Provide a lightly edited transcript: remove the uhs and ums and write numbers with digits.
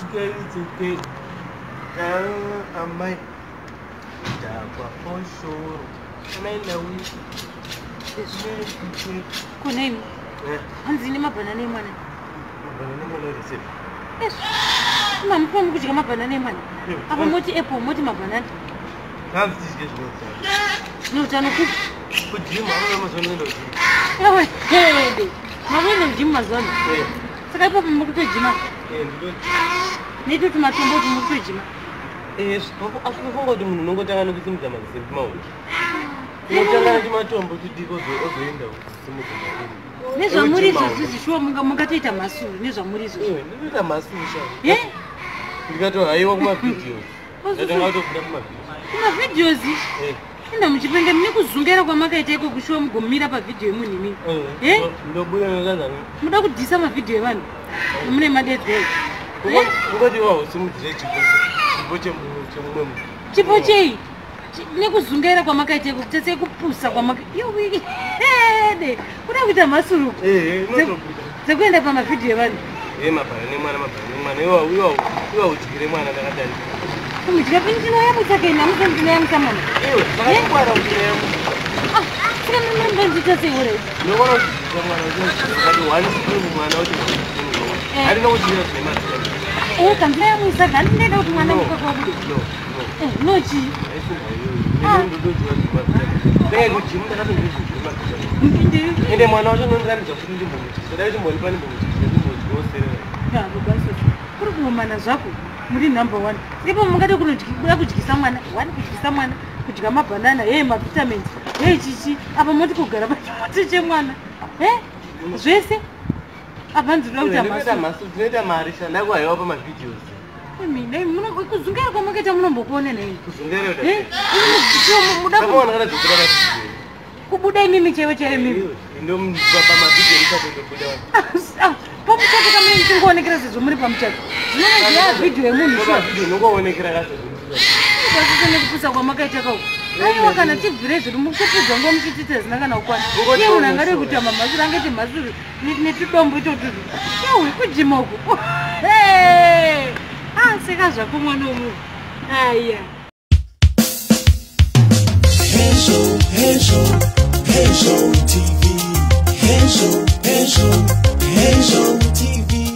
okay. I might for sure. And I know Good name. I'm Zinima Banana money. Yes. Mam, come with my banana money. I'm a multi apple, multi my banana. How's this just No, Jano cook. Put Jim on Oh, hey, my window Jim was on. So I put Mukujima. Need to my tumble to Mukujima. Yes, I forgot to know what I know with him. What I do my tumble to dig over the window. Nezo muri zishuwa mukatita masuru nezo muri zo. Nita masuru sha. Ndikato aiwa kuma videos. Ndakanga kuma videos. Ina muchipenge nekuzungera kwamakaita iko kushuwa mugomira pa video yemu nimi. Ndobuya ngazana. Muda kudisa ma video yevanhu. Mune madedwe. Ngoti wawo simudire chipo chipo chei. Nekuzungera kwamakaita iko kutse kupusa kwamaka. Iwi. Kuda kuita masuru. Zekuenda pa ma video yevanhu. Mwana iwa uchikire mwana takatari. Kumijira pinjino yapo takena muzondina yamsamana. Sakakwara uchikire yamu. Sika mimi nditose ure. Nokona uchikire mwana kati wani siku mwana uchikire. Ari no uchikire mwana. Kambira musaka ndenda kuti mwana mukakwabude. Nochi. Ndenge kuti mwana ndizvi. Ende mwana wacho nondiratidza kuti ndimbomuchi. Dai chimboni pani mbomuchi. Ya, bukaso. Kuri kumana zvako. Muri number 1. Ndipo mungade kuda kudyisa mwana, wani kudyisa mwana, kudya mabanana, ma vitamins. Chichi, apa moti kugara pachimoti chemwana. Zvese? Apa ndinoda kuti amasu. Dzinoita mari shanda kwaiwa pa ma videos. Mina kuzungera kwamakaita munombokuone nei. Kuzungera muda kuona kana dzikira kubuda imimi chewe mimi. Ndomubaba ma video mutakubuda. Pamuchato kama mtingoonekera zvezvo muri pamuchato. Zvinoziya video yemunhu. Video nongoonekera kacho. Kwasise nekupusa kwamakaita kauko. Aiwa kana tibvire zviri mukupudza ngomuchitite zina kana ukwana. Iye munhu angade kuita mamasuru angati masuru netidombo itotutu. Yewe kujima uku. Seka zvako mwana womunhu. Aya. Henzo TV. Henzo TV.